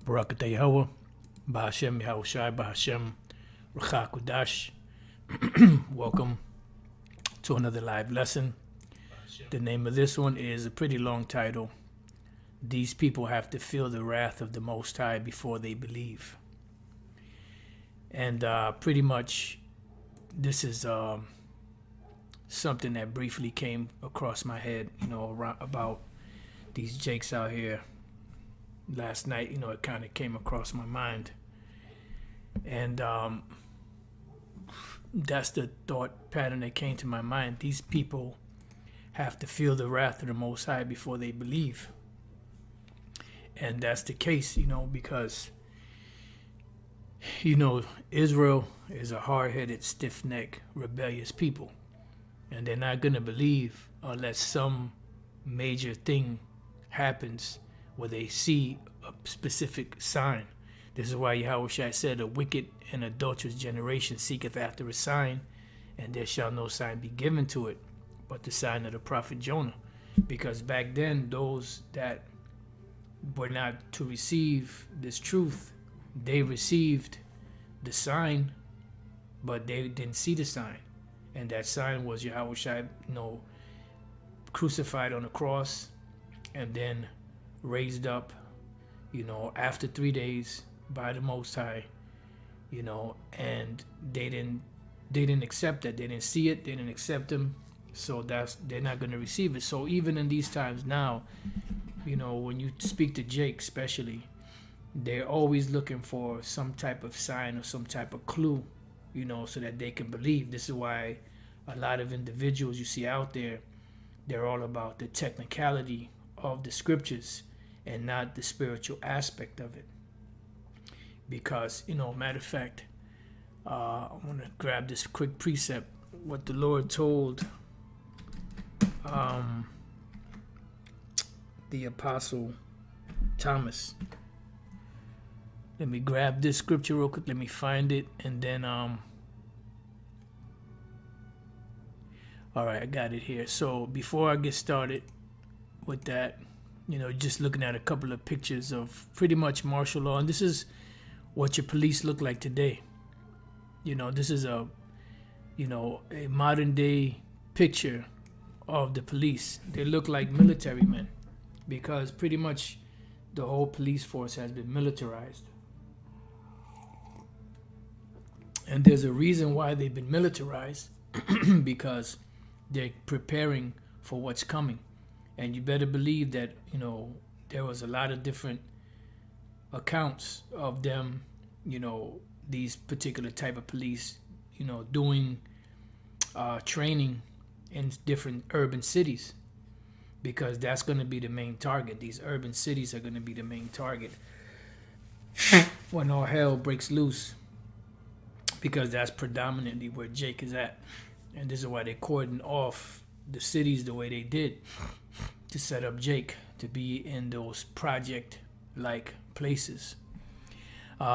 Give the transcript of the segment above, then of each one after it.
Barak Yahawah, Bahashem Yahawashi, Bahashem Rawchaa Qadash. Welcome to another live lesson. The name of this one is a pretty long title. These people have to feel the wrath of the Most High before they believe. And pretty much this is something that briefly came across my head, about these jakes out here. Last night, it kind of came across my mind. And that's the thought pattern that came to my mind. These people have to feel the wrath of the Most High before they believe. And that's the case, because, Israel is a hard-headed, stiff-necked, rebellious people. And they're not going to believe unless some major thing happens where they see a specific sign. This is why Yahawashi said, a wicked and adulterous generation seeketh after a sign, and there shall no sign be given to it, but the sign of the prophet Jonah. Because back then, those that were not to receive this truth, they received the sign, but they didn't see the sign. And that sign was Yahawashi, crucified on the cross and then raised up, after 3 days by the Most High, and they didn't accept that. They didn't see it. They didn't accept him. So they're not going to receive it. So even in these times now, when you speak to Jake especially, they're always looking for some type of sign or some type of clue, so that they can believe. This is why a lot of individuals you see out there, they're all about the technicality of the scriptures and not the spiritual aspect of it. Because, matter of fact, I want to grab this quick precept, what the Lord told the Apostle Thomas. Let me grab this scripture real quick. Let me find it, and then all right, I got it here. So before I get started with that, just looking at a couple of pictures of pretty much martial law, and this is what your police look like today. This is a modern day picture of the police. They look like military men because pretty much the whole police force has been militarized. And there's a reason why they've been militarized because they're preparing for what's coming. And you better believe that, there was a lot of different accounts of them, these particular type of police, doing training in different urban cities, because that's going to be the main target. These urban cities are going to be the main target when all hell breaks loose, because that's predominantly where Jake is at. And this is why they cordoned off the cities the way they did, to set up Jake to be in those project-like places.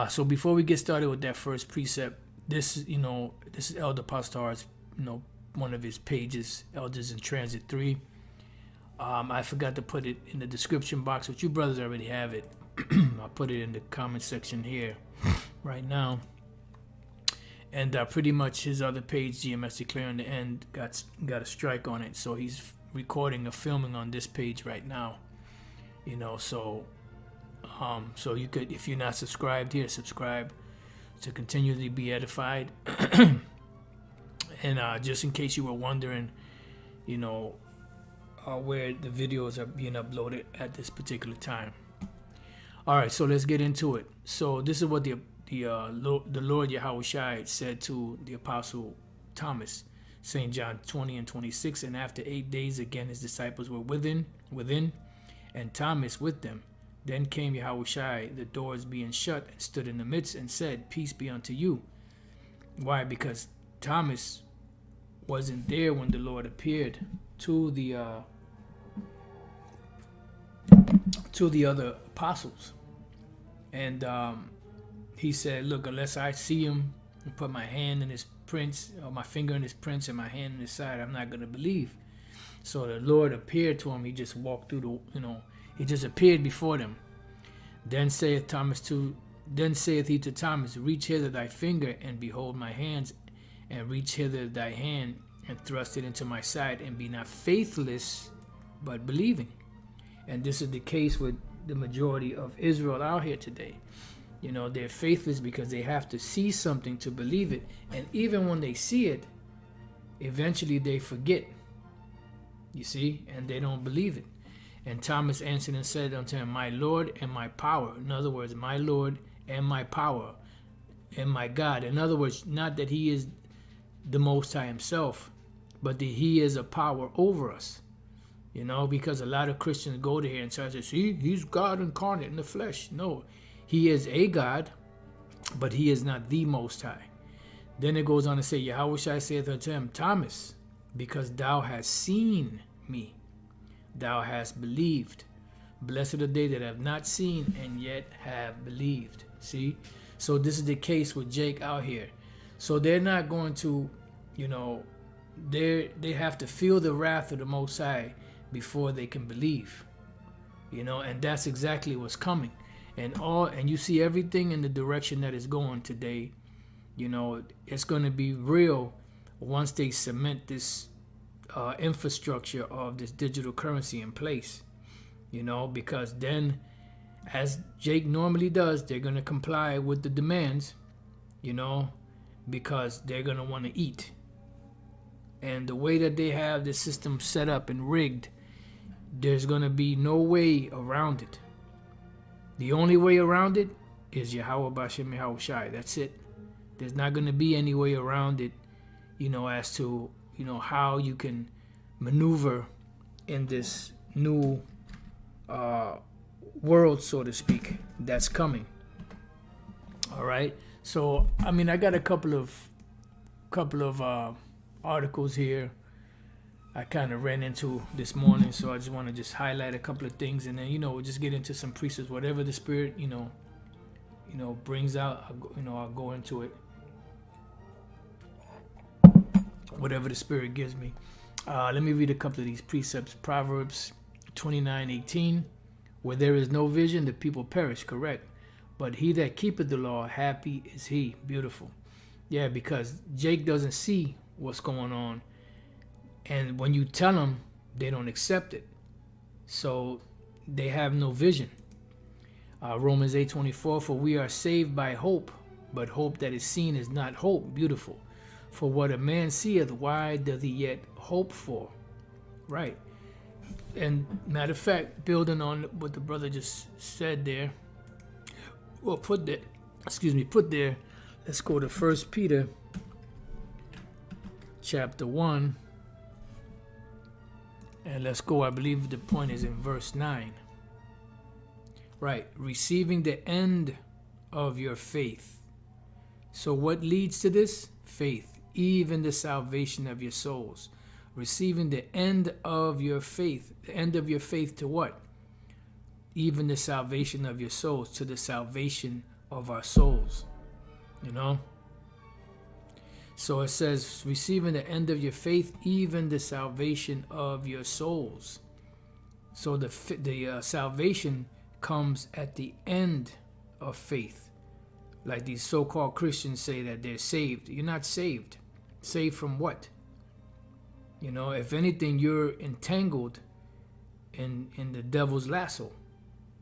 So before we get started with that first precept, this is Elder Pastor's, one of his pages, Elders in Transit 3. I forgot to put it in the description box, but you brothers already have it. I'll put it in the comment section here right now. And pretty much his other page, GMS Declaring the End, got a strike on it. So he's recording or filming on this page right now. So you could, if you're not subscribed here, subscribe to continually be edified. And just in case you were wondering, where the videos are being uploaded at this particular time. All right, so let's get into it. So this is what the Lord Yahawashi said to the Apostle Thomas, St. John 20 and 26. And after 8 days again his disciples were within, and Thomas with them. Then came Yahawashi, the doors being shut, and stood in the midst, and said, Peace be unto you. Why? Because Thomas wasn't there when the Lord appeared to the other apostles. And he said, look, unless I see him and put my hand in his prints, or my finger in his prints and my hand in his side, I'm not going to believe. So the Lord appeared to him. He just walked through he just appeared before them. Then saith he to Thomas, reach hither thy finger, and behold my hands, and reach hither thy hand, and thrust it into my side, and be not faithless, but believing. And this is the case with the majority of Israel out here today. You know, they're faithless because they have to see something to believe it. And even when they see it, eventually they forget. You see, and they don't believe it. And Thomas answered and said unto him, my Lord and my power. In other words, my Lord and my power and my God. In other words, not that he is the Most High himself, but that he is a power over us. You know, because a lot of Christians go to here and say, see, he's God incarnate in the flesh. No, he is a God, but he is not the Most High. Then it goes on to say, Yahawashi saith unto him, Thomas, because thou hast seen me, thou hast believed. Blessed are they that have not seen and yet have believed. See? So this is the case with Jake out here. So they're not going to, you know, they have to feel the wrath of the Most High before they can believe. You know, and that's exactly what's coming. And you see everything in the direction that it's going today. You know, it's going to be real once they cement this infrastructure of this digital currency in place. You know, because then, as Jake normally does, they're going to comply with the demands, you know, because they're going to want to eat. And the way that they have the system set up and rigged, there's going to be no way around it. The only way around it is Yahawah Bashem Yahawashi. That's it. There's not going to be any way around it, you know, as to, you know, how you can maneuver in this new world, so to speak, that's coming. All right. So, I mean, I got a couple of articles here I kind of ran into this morning, so I just want to just highlight a couple of things, and then, you know, we'll just get into some precepts, whatever the Spirit, you know, brings out. I'll go into it, whatever the Spirit gives me. Let me read a couple of these precepts. Proverbs 29:18, where there is no vision, the people perish. Correct, but he that keepeth the law, happy is he. Beautiful. Yeah, because Jake doesn't see what's going on. And when you tell them, they don't accept it. So they have no vision. Romans 8:24, for we are saved by hope, but hope that is seen is not hope. Beautiful. For what a man seeth, why doth he yet hope for? Right. And matter of fact, building on what the brother just said there, well, put there, let's go to 1 Peter chapter 1. And let's go, I believe the point is in verse 9. Right, receiving the end of your faith. So what leads to this? Faith, even the salvation of your souls. Receiving the end of your faith. The end of your faith to what? Even the salvation of your souls, to the salvation of our souls. You know? So it says, receiving the end of your faith, even the salvation of your souls. So the salvation comes at the end of faith. Like these so-called Christians say that they're saved. You're not saved. Saved from what? You know, if anything, you're entangled in the devil's lasso,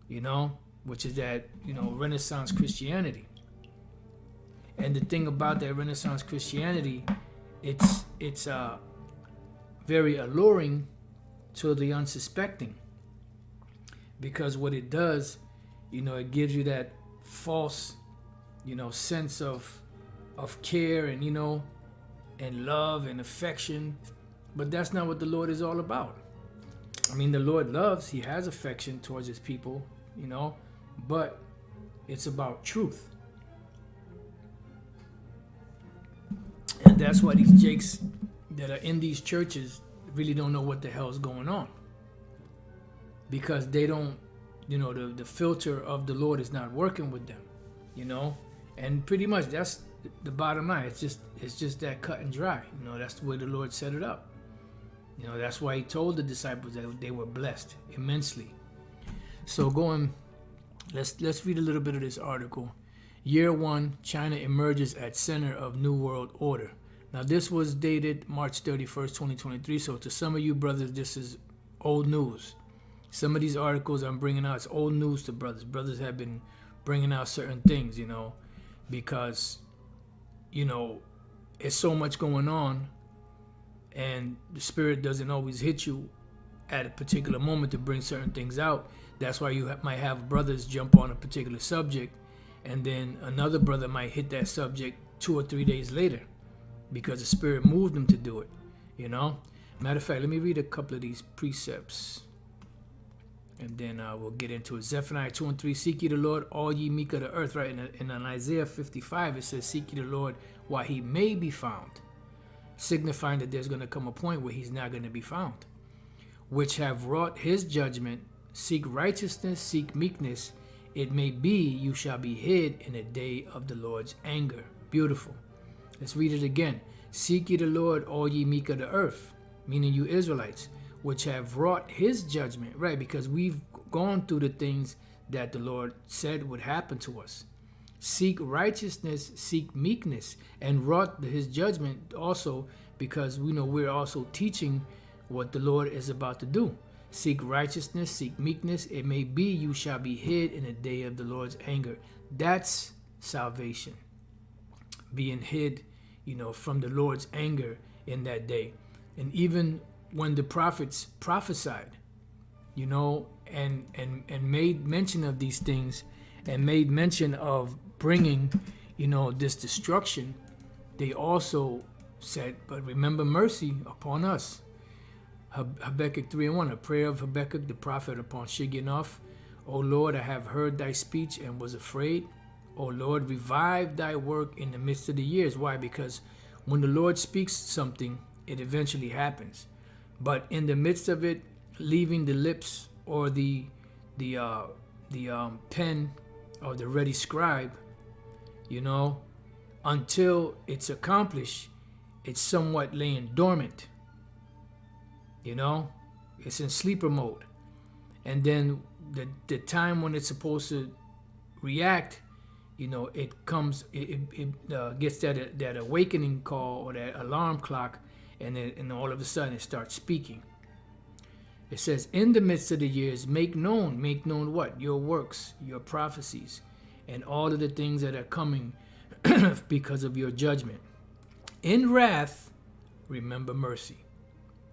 you know, which is that, you know, Renaissance Christianity. And the thing about that Renaissance Christianity, it's very alluring to the unsuspecting, because what it does, you know, it gives you that false, you know, sense of care and, you know, and love and affection. But that's not what the Lord is all about. I mean, the Lord loves, he has affection towards his people, you know, but it's about truth. And that's why these jakes that are in these churches really don't know what the hell is going on. Because they don't, you know, the filter of the Lord is not working with them, you know. And pretty much that's the bottom line. It's just that cut and dry. You know, that's the way the Lord set it up. You know, that's why he told the disciples that they were blessed immensely. So going Let's read a little bit of this article. Year 1, China emerges at center of New World Order. Now, this was dated March 31st, 2023. So to some of you brothers, this is old news. Some of these articles I'm bringing out, it's old news to brothers. Brothers have been bringing out certain things, you know, because, you know, it's so much going on, and the spirit doesn't always hit you at a particular moment to bring certain things out. That's why you might have brothers jump on a particular subject, and then another brother might hit that subject 2 or 3 days later because the spirit moved them to do it, you know. Matter of fact, let me read a couple of these precepts, and then we'll get into it. Zephaniah 2 and 3, seek ye the Lord, all ye meek of the earth, right? In Isaiah 55, it says, seek ye the Lord while he may be found, signifying that there's going to come a point where he's not going to be found. Which have wrought his judgment, seek righteousness, seek meekness, it may be you shall be hid in a day of the Lord's anger. Beautiful. Let's read it again. Seek ye the Lord, all ye meek of the earth, meaning you Israelites, which have wrought his judgment, right? Because we've gone through the things that the Lord said would happen to us. Seek righteousness, seek meekness, and wrought his judgment also because we know we're also teaching what the Lord is about to do. Seek righteousness, seek meekness, it may be you shall be hid in the day of the Lord's anger. That's salvation. Being hid, you know, from the Lord's anger in that day. And even when the prophets prophesied, you know, and made mention of these things, and made mention of bringing, you know, this destruction, they also said, but remember mercy upon us. Habakkuk 3 and 1, a prayer of Habakkuk the prophet upon Shigionoth. O Lord, I have heard thy speech and was afraid. O Lord, revive thy work in the midst of the years. Why? Because when the Lord speaks something, it eventually happens. But in the midst of it, leaving the lips or the pen of the ready scribe, you know, until it's accomplished, it's somewhat laying dormant. You know, it's in sleeper mode. And then the time when it's supposed to react, you know, it comes, it gets that awakening call or that alarm clock, and all of a sudden it starts speaking. It says, in the midst of the years, make known what? Your works, your prophecies, and all of the things that are coming because of your judgment. In wrath, remember mercy.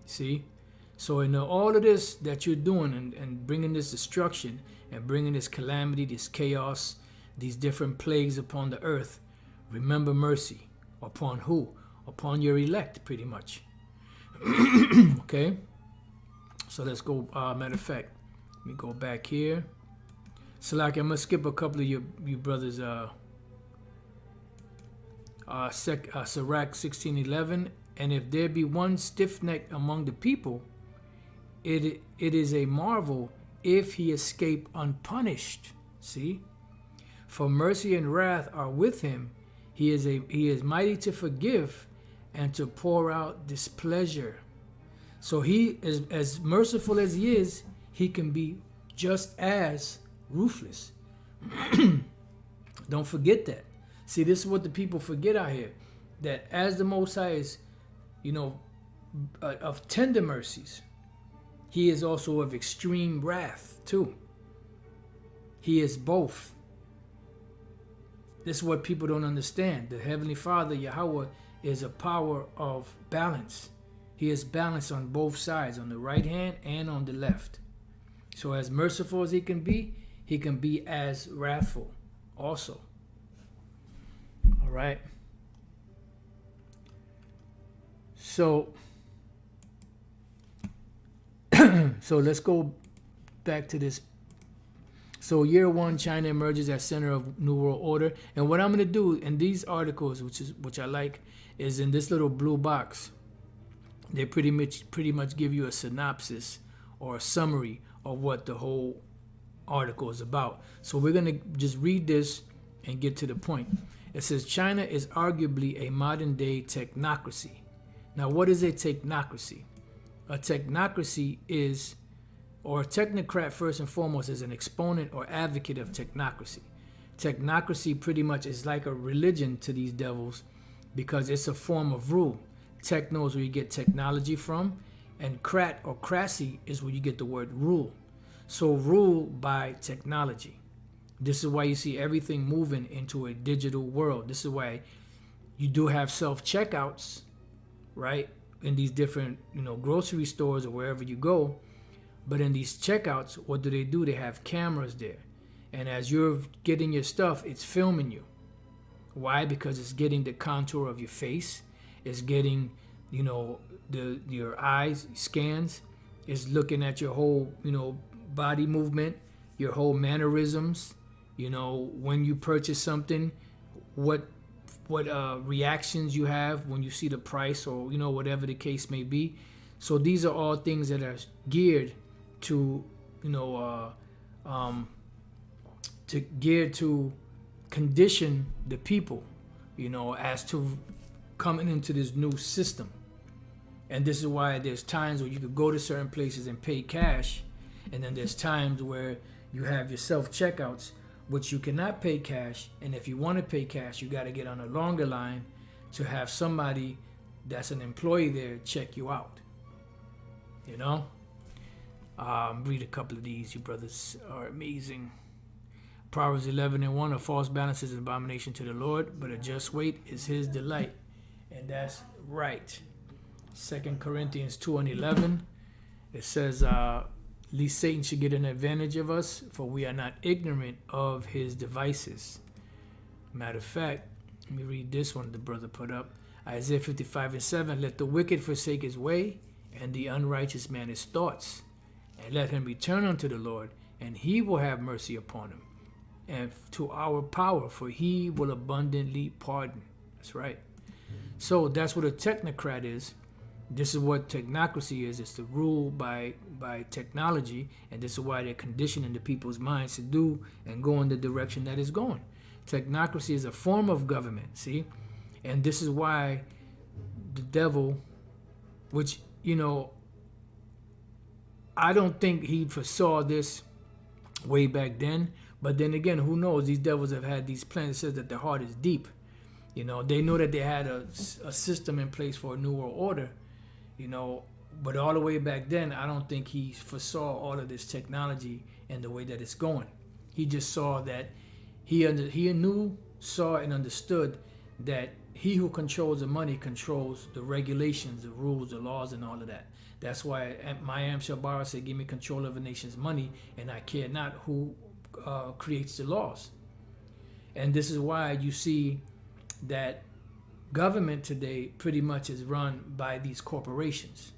See? So in all of this that you're doing and bringing this destruction and bringing this calamity, this chaos, these different plagues upon the earth, remember mercy. Upon who? Upon your elect, pretty much. Okay? So let's go, matter of fact, let me go back here. So like I'm going to skip a couple of you brothers. Sirach 16:11, and if there be one stiff-necked among the people, it is a marvel if he escape unpunished. See? For mercy and wrath are with him. He is mighty to forgive and to pour out displeasure. So he is as merciful as he is, he can be just as ruthless. Don't forget that. See, this is what the people forget out here. That as the Most High is, you know, of tender mercies, he is also of extreme wrath too. He is both. This is what people don't understand. The Heavenly Father, Yahawah, is a power of balance. He is balanced on both sides, on the right hand and on the left. So as merciful as he can be as wrathful also. All right. So let's go back to this. So year 1, China emerges as center of New World Order. And what I'm going to do in these articles, which I like, is in this little blue box, they pretty much give you a synopsis or a summary of what the whole article is about. So we're going to just read this and get to the point. It says, China is arguably a modern-day technocracy. Now, what is a technocracy? A technocracy is or a technocrat first and foremost is an exponent or advocate of technocracy. Technocracy pretty much is like a religion to these devils because it's a form of rule. Techno is where you get technology from, and crat or crassy is where you get the word rule. So rule by technology. This is why you see everything moving into a digital world. This is why you do have self-checkouts, right? In these different, grocery stores or wherever you go. But in these checkouts, what do? They have cameras there. And as you're getting your stuff, it's filming you. Why? Because it's getting the contour of your face. It's getting, your eyes scans. It's looking at your whole, body movement, your whole mannerisms. When you purchase something, what reactions you have when you see the price or, whatever the case may be. So these are all things that are geared to, to condition the people, as to coming into this new system. And this is why there's times where you could go to certain places and pay cash, and then there's times where you have your self-checkouts, which you cannot pay cash, and if you want to pay cash, you got to get on a longer line to have somebody that's an employee there check you out. Read a couple of these. You brothers are amazing. Proverbs 11:1, a false balance is an abomination to the Lord, but a just weight is his delight. And that's right. 2 Corinthians 2:11, it says, lest Satan should get an advantage of us, for we are not ignorant of his devices. Matter of fact, let me read this one the brother put up. Isaiah 55:7, let the wicked forsake his way, and the unrighteous man his thoughts, and let him return unto the Lord, and he will have mercy upon him, and to our power, for he will abundantly pardon. That's right. So that's what a technocrat is. This is what technocracy is. It's the rule by technology, and this is why they're conditioning the people's minds to do and go in the direction that it's going. Technocracy is a form of government, see? And this is why the devil, which, I don't think he foresaw this way back then, but then again, who knows? These devils have had these plans. It says that their heart is deep. They know that they had a system in place for a new world order, but all the way back then, I don't think he foresaw all of this technology and the way that it's going. He just saw that he saw and understood that he who controls the money controls the regulations, the rules, the laws, and all of that. That's why MAYAN shall Barak said, give me control of a nation's money, and I care not who creates the laws. And this is why you see that government today pretty much is run by these corporations.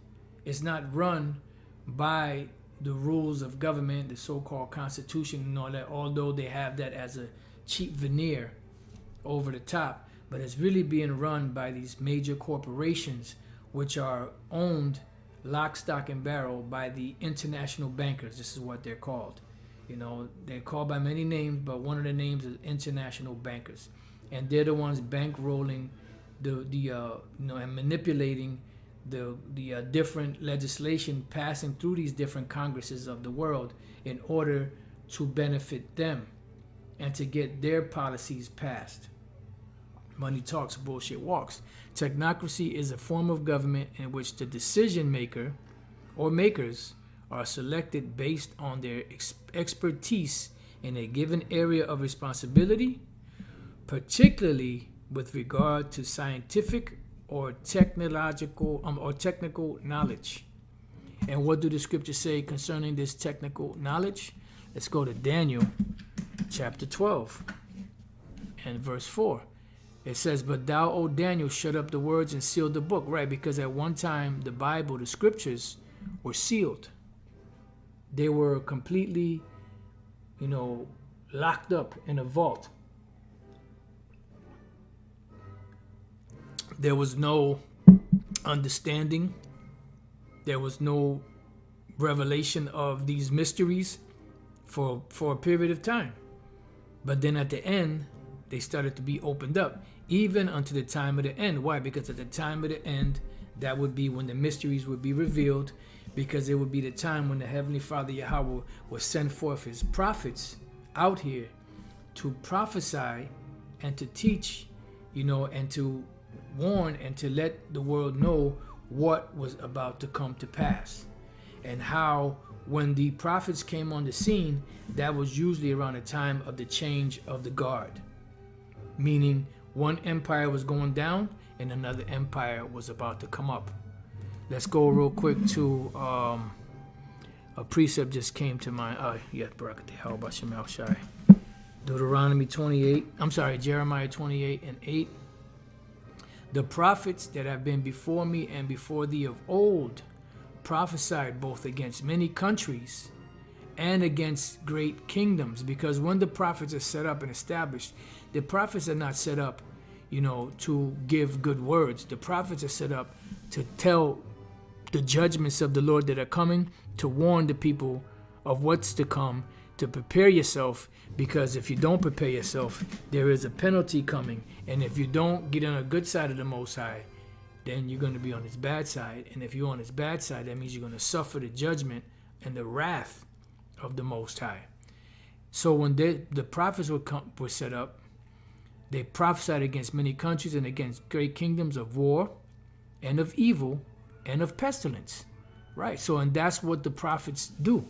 It's not run by the rules of government, the so-called constitution and all that, although they have that as a cheap veneer over the top, but it's really being run by these major corporations, which are owned lock, stock, and barrel by the international bankers. This is what they're called. They're called by many names, but one of the names is international bankers, and they're the ones bankrolling and manipulating the different legislation passing through these different congresses of the world in order to benefit them and to get their policies passed. Money talks, bullshit walks. Technocracy is a form of government in which the decision maker or makers are selected based on their expertise in a given area of responsibility, particularly with regard to scientific or technological or technical knowledge. And what do the scriptures say concerning this technical knowledge? Let's go to Daniel chapter 12 and verse 4. It says, but thou, O Daniel, shut up the words and seal the book. Right, because at one time the Bible, the scriptures, were sealed. They were completely, locked up in a vault. There was no understanding. There was no revelation of these mysteries for a period of time. But then at the end, they started to be opened up, even unto the time of the end. Why? Because at the time of the end, that would be when the mysteries would be revealed. because it would be the time when the Heavenly Father Yahawah will send forth his prophets out here to prophesy and to teach, and to warn and to let the world know what was about to come to pass. And how when the prophets came on the scene, that was usually around the time of the change of the guard. Meaning one empire was going down and another empire was about to come up. Let's go real quick to a precept just came to mind. Barak, Yahawashi. Deuteronomy 28, Jeremiah 28 and 8. The prophets that have been before me and before thee of old prophesied both against many countries and against great kingdoms. Because when the prophets are set up and established, the prophets are not set up, to give good words. The prophets are set up to tell the judgments of the Lord that are coming, to warn the people of what's to come, to prepare yourself, because if you don't prepare yourself, there is a penalty coming. And if you don't get on a good side of the Most High, then you're going to be on his bad side. And if you're on his bad side, that means you're going to suffer the judgment and the wrath of the Most High. So when the prophets were set up, they prophesied against many countries and against great kingdoms of war and of evil and of pestilence. Right? So, and that's what the prophets do.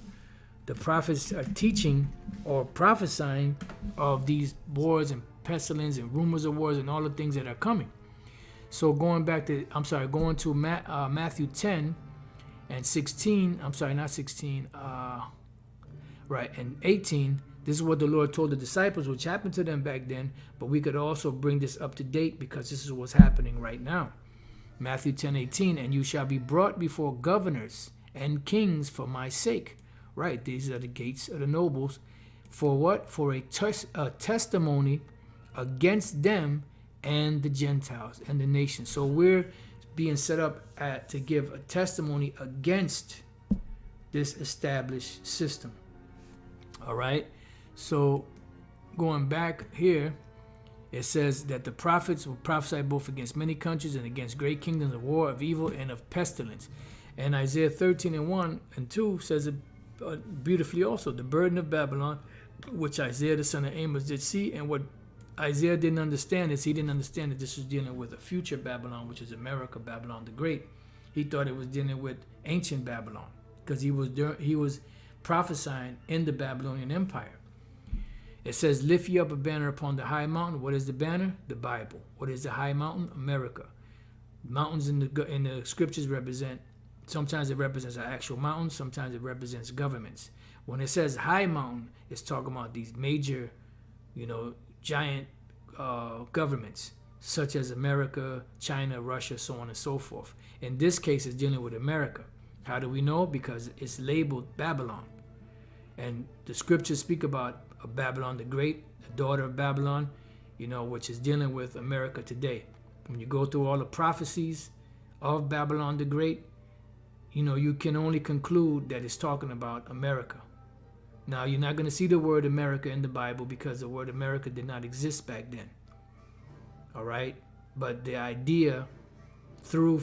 The prophets are teaching or prophesying of these wars and pestilence and rumors of wars and all the things that are coming. So going to Matthew 10 and 16, and 18, this is what the Lord told the disciples, which happened to them back then, but we could also bring this up to date because this is what's happening right now. Matthew 10:18, and you shall be brought before governors and kings for my sake. Right, these are the gates of the nobles. For what? For a testimony against them and the Gentiles and the nations. So we're being set up to give a testimony against this established system. All right. So going back here, it says that the prophets will prophesy both against many countries and against great kingdoms of war, of evil, and of pestilence. And Isaiah 13 and 1 and 2 says it beautifully also. The burden of Babylon, which Isaiah the son of Amos did see, and what Isaiah didn't understand is he didn't understand that this was dealing with a future Babylon, which is America, Babylon the Great. He thought it was dealing with ancient Babylon because he was prophesying in the Babylonian Empire. It says, lift ye up a banner upon the high mountain. What is the banner? The Bible. What is the high mountain? America. Mountains in the scriptures represent, sometimes it represents an actual mountain, sometimes it represents governments. When it says high mountain, it's talking about these major, giant governments, such as America, China, Russia, so on and so forth. In this case, it's dealing with America. How do we know? Because it's labeled Babylon. And the scriptures speak about Babylon the Great, the daughter of Babylon, which is dealing with America today. When you go through all the prophecies of Babylon the Great, you can only conclude that it's talking about America. Now, you're not going to see the word America in the Bible because the word America did not exist back then. All right? But the idea through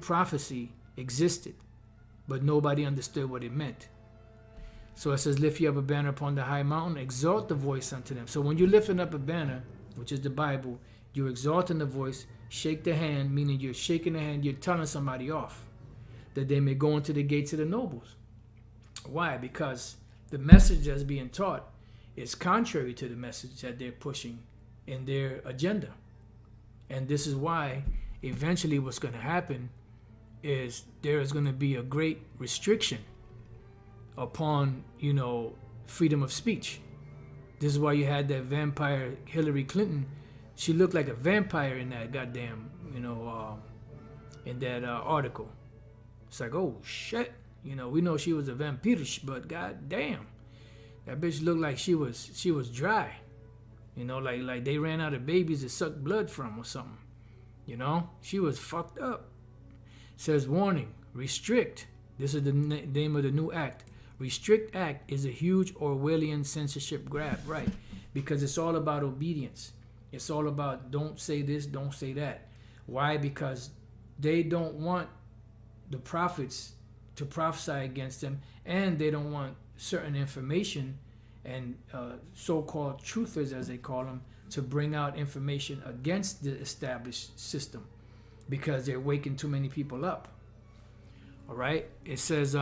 prophecy existed, but nobody understood what it meant. So it says, lift ye up a banner upon the high mountain, exalt the voice unto them. So when you're lifting up a banner, which is the Bible, you're exalting the voice, shake the hand, meaning you're shaking the hand, you're telling somebody off, that they may go into the gates of the nobles. Why? Because the message that's being taught is contrary to the message that they're pushing in their agenda. And this is why eventually what's going to happen is there is going to be a great restriction upon, freedom of speech. This is why you had that vampire Hillary Clinton. She looked like a vampire in that goddamn, in that article. It's like, oh shit, we know she was a vampirish, but goddamn, that bitch looked like she was dry, like they ran out of babies to suck blood from or something. She was fucked up. It says, warning, restrict. This is the name of the new act. Restrict Act is a huge Orwellian censorship grab, right? Because it's all about obedience. It's all about don't say this, don't say that. Why? Because they don't want the prophets to prophesy against them, and they don't want certain information and so-called truthers, as they call them, to bring out information against the established system because they're waking too many people up. All right? It says,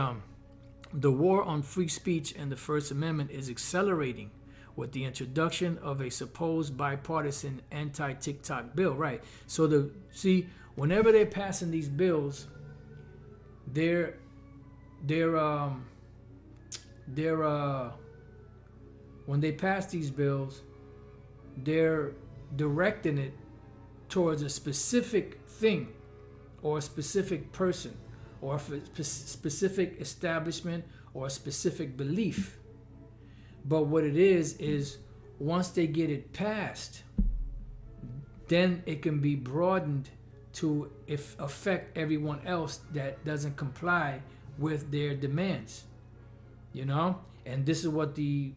the war on free speech and the First Amendment is accelerating with the introduction of a supposed bipartisan anti-TikTok bill. Right. So whenever they're passing these bills, when they pass these bills, they're directing it towards a specific thing or a specific person or a specific establishment or a specific belief. But what it is once they get it passed, then it can be broadened to affect everyone else that doesn't comply with their demands, you know? And this is what the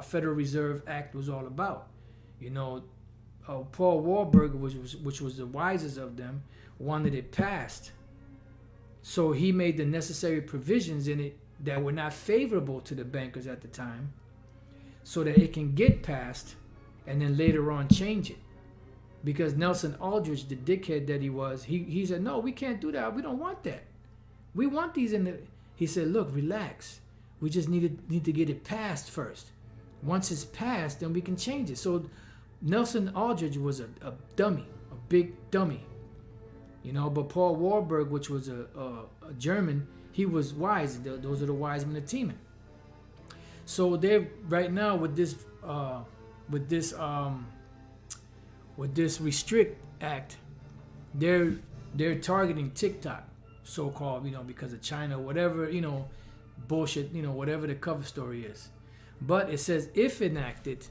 Federal Reserve Act was all about. You know, Paul Warburg, which was the wisest of them, wanted it passed. So he made the necessary provisions in it that were not favorable to the bankers at the time, so that it can get passed and then later on change it. Because Nelson Aldrich, the dickhead that he was, he said, no, we can't do that. We don't want that. We want these in the... He said, look, relax. We just need to get it passed first. Once it's passed, then we can change it. So Nelson Aldrich was a dummy, a big dummy. You know, but Paul Warburg, which was a German, he was wise. Those are the wise men of Teeman. So they're right now with this Restrict Act, they're targeting TikTok, so-called, you know, because of China, whatever, you know, bullshit, you know, whatever the cover story is. But it says if enacted,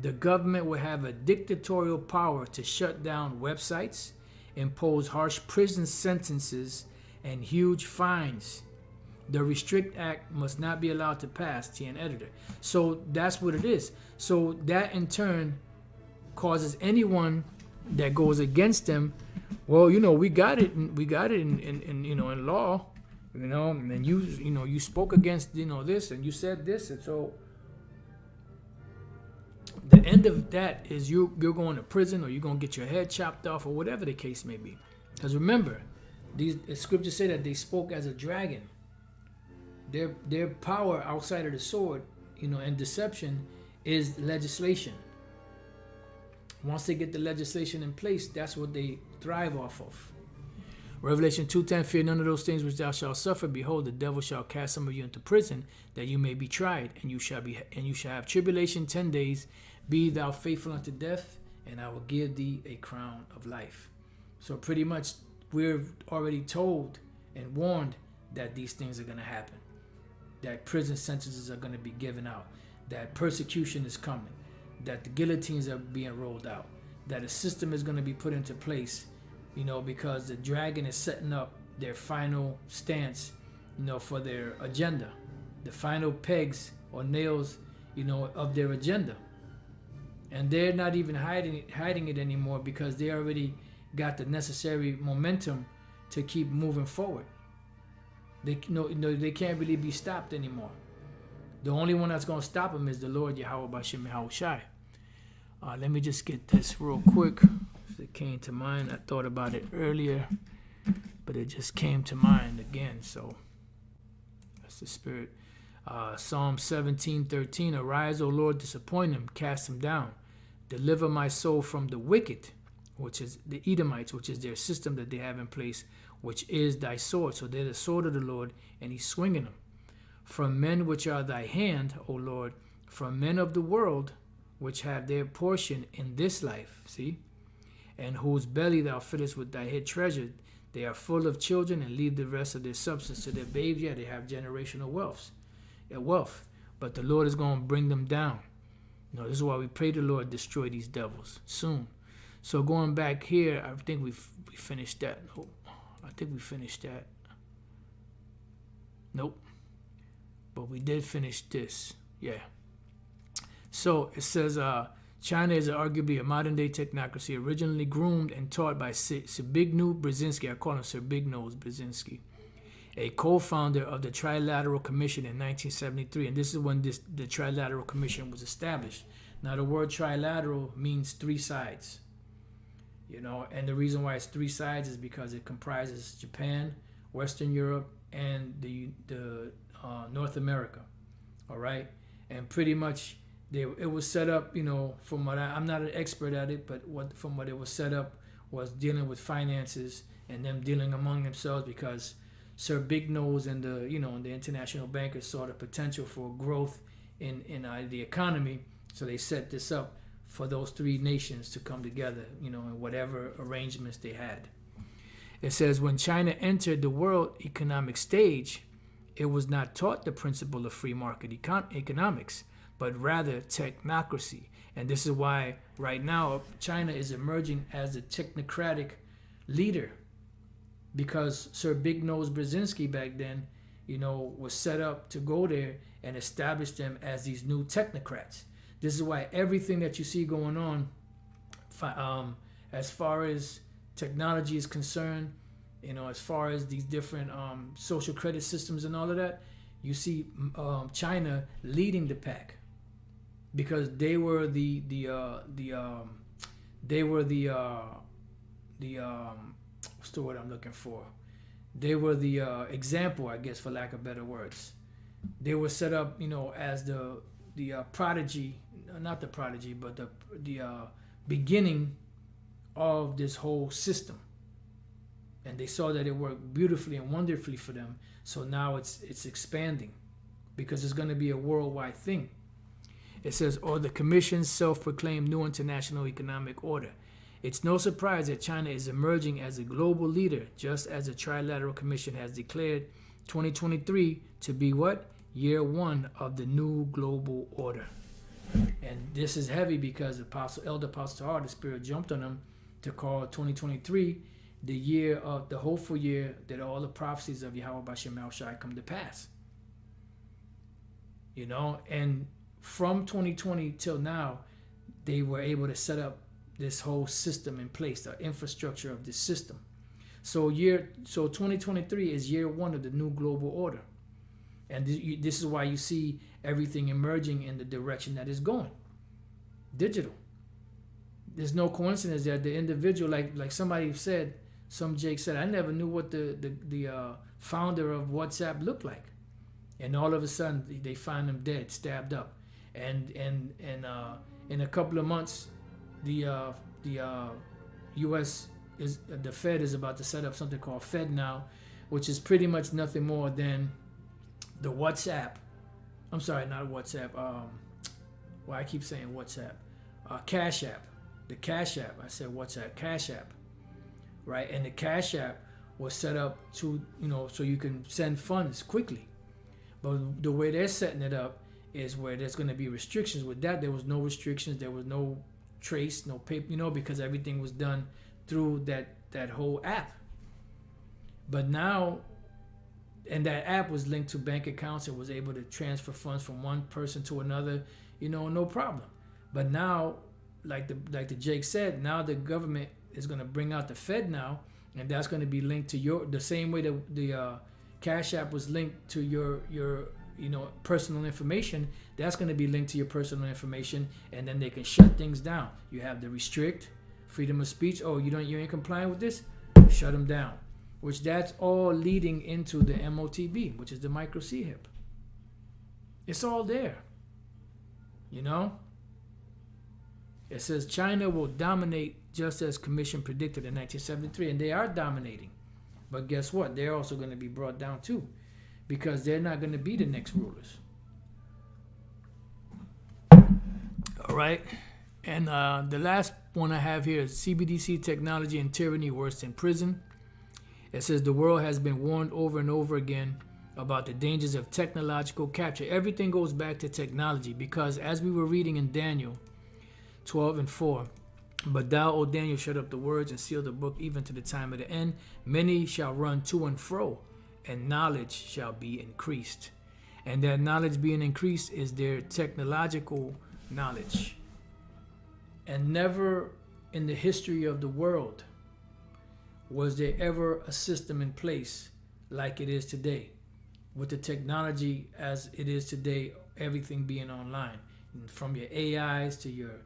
the government will have a dictatorial power to shut down websites, impose harsh prison sentences, and huge fines. The Restrict Act must not be allowed to pass, TN editor. So that's what it is. So that in turn causes anyone that goes against them, well, you know, we got it in you know, in law, you know, and you spoke against, you know, this, and you said this, and so the end of that is you're going to prison, or you're going to get your head chopped off, or whatever the case may be. Because remember, the scriptures say that they spoke as a dragon. Their power outside of the sword, you know, and deception is legislation. Once they get the legislation in place, that's what they thrive off of. Revelation 2:10, fear none of those things which thou shalt suffer. Behold, the devil shall cast some of you into prison, that you may be tried, and you shall have tribulation 10 days. Be thou faithful unto death, and I will give thee a crown of life. So pretty much we're already told and warned that these things are going to happen, that prison sentences are going to be given out, that persecution is coming, that the guillotines are being rolled out, that a system is going to be put into place, you know, because the dragon is setting up their final stance, you know, for their agenda, the final pegs or nails, you know, of their agenda. And they're not even hiding it anymore, because they already got the necessary momentum to keep moving forward. They can't really be stopped anymore. The only one that's going to stop them is the Lord Yahawah Bashim Yahawashi. Let me just get this real quick. It came to mind. I thought about it earlier, but it just came to mind again. So that's the spirit. Psalm 17:13. Arise, O Lord, disappoint him, cast him down. Deliver my soul from the wicked, which is the Edomites, which is their system that they have in place, which is thy sword. So they're the sword of the Lord, and he's swinging them. From men which are thy hand, O Lord, from men of the world, which have their portion in this life, see, and whose belly thou fittest with thy hid treasure. They are full of children, and leave the rest of their substance to their babes. Yeah, they have generational wealth. But the Lord is going to bring them down. You know, this is why we pray the Lord destroy these devils soon. So going back here, I think we finished that. Nope. I think we finished that. Nope. But we did finish this. Yeah. So it says, China is arguably a modern-day technocracy, originally groomed and taught by Zbigniew Brzezinski. I call him Sir Big Nose Brzezinski. a co-founder of the Trilateral Commission in 1973. And this is when the Trilateral Commission was established. Now, the word trilateral means three sides. You know, and the reason why it's three sides is because it comprises Japan, Western Europe, and the North America. All right, and pretty much it was set up. You know, from what I'm not an expert at it, but from what it was set up was dealing with finances and them dealing among themselves, because Sir Big Nose and the international bankers saw the potential for growth in the economy, so they set this up for those three nations to come together, you know, in whatever arrangements they had. It says, when China entered the world economic stage, it was not taught the principle of free market economics, but rather technocracy. And this is why right now China is emerging as a technocratic leader, because Sir Big Nose Brzezinski back then, you know, was set up to go there and establish them as these new technocrats. This is why everything that you see going on, as far as technology is concerned, you know, as far as these different social credit systems and all of that, you see China leading the pack, because they were what's the word I'm looking for? They were the example, I guess, for lack of better words. They were set up, you know, as the prodigy, not the prodigy, but the beginning of this whole system. And they saw that it worked beautifully and wonderfully for them. So now it's expanding, because it's going to be a worldwide thing. It says, or the Commission's self-proclaimed new international economic order. It's no surprise that China is emerging as a global leader, just as the Trilateral Commission has declared 2023 to be what? Year one of the new global order. And this is heavy because Elder Apostle Tahar, the Spirit jumped on him to call 2023 the year of the hopeful year that all the prophecies of Yahawah shall come to pass. You know, and from 2020 till now, they were able to set up this whole system in place, the infrastructure of this system. So 2023 is year one of the new global order. And this is why you see everything emerging in the direction that it's going. Digital. There's no coincidence that the individual, like somebody said, some Jake said, I never knew what the founder of WhatsApp looked like. And all of a sudden, they find him dead, stabbed up. And in a couple of months, the U.S. the Fed is about to set up something called FedNow, which is pretty much nothing more than the WhatsApp. I'm sorry, not WhatsApp. Why I keep saying WhatsApp? Cash App. The Cash App. I said WhatsApp. Cash App. Right, and the Cash App was set up to, you know, so you can send funds quickly. But the way they're setting it up is where there's going to be restrictions. With that, there was no restrictions. There was no trace, no paper, you know, because everything was done through that whole app. But now, and that app was linked to bank accounts and was able to transfer funds from one person to another, you know, no problem. But now, like the Jake said, now the government is going to bring out the FedNow, and that's going to be linked to the same way that the Cash App was linked to your you know, personal information. That's going to be linked to your personal information, and then they can shut things down. You have the restrict, freedom of speech. Oh, you ain't complying with this? Shut them down. Which that's all leading into the MOTB, which is the micro C-HIP. It's all there. You know? It says China will dominate just as Commission predicted in 1973, and they are dominating. But guess what? They're also going to be brought down too, because they're not going to be the next rulers. All right. And the last one I have here is CBDC technology and tyranny worse than prison. It says the world has been warned over and over again about the dangers of technological capture. Everything goes back to technology, because as we were reading in Daniel 12:4, but thou, O Daniel, shut up the words and seal the book even to the time of the end. Many shall run to and fro, and knowledge shall be increased. And that knowledge being increased is their technological knowledge. And never in the history of the world was there ever a system in place like it is today, with the technology as it is today, everything being online, from your AIs to your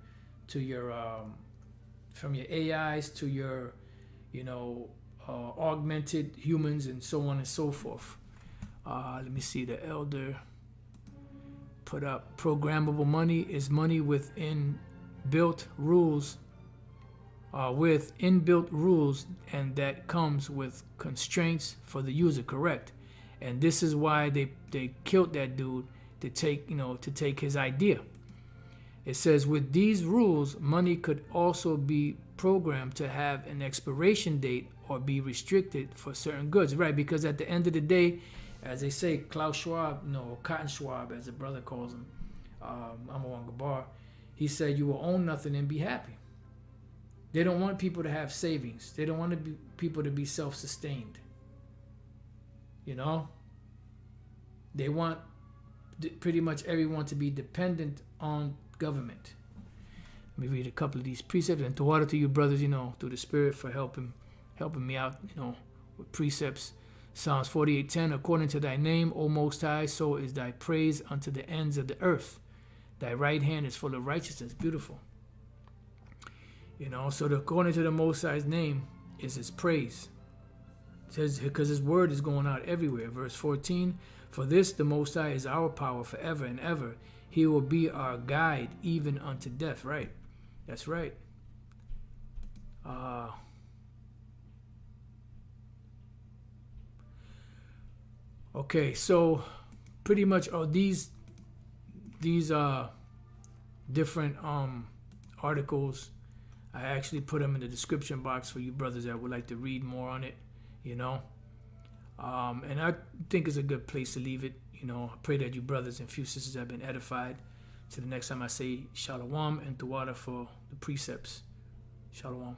from your AIs to your augmented humans and so on and so forth. Let me see. The elder put up programmable money is money with inbuilt rules, and that comes with constraints for the user. Correct. And this is why they killed that dude to take his idea. It says with these rules, money could also be programmed to have an expiration date or be restricted for certain goods, right? Because at the end of the day, as they say, Klaus Schwab, Cotton Schwab, as the brother calls him, Amawang Gabar, he said, you will own nothing and be happy. They don't want people to have savings. They don't want people to be self-sustained. They want pretty much everyone to be dependent on government. Let me read a couple of these precepts, and to water to you brothers, through the Spirit, for helping me out, with precepts. Psalms 48:10, according to thy name, O Most High, so is thy praise unto the ends of the earth. Thy right hand is full of righteousness. Beautiful. So according to the Most High's name is his praise. It says, because his word is going out everywhere. Verse 14, for this the Most High is our power forever and ever. He will be our guide even unto death. Right. That's right. Okay, so pretty much these different articles, I actually put them in the description box for you brothers that would like to read more on it, and I think it's a good place to leave it. I pray that you brothers and few sisters have been edified. Till the next time I say Shalom and Tawada for the precepts. Shalom.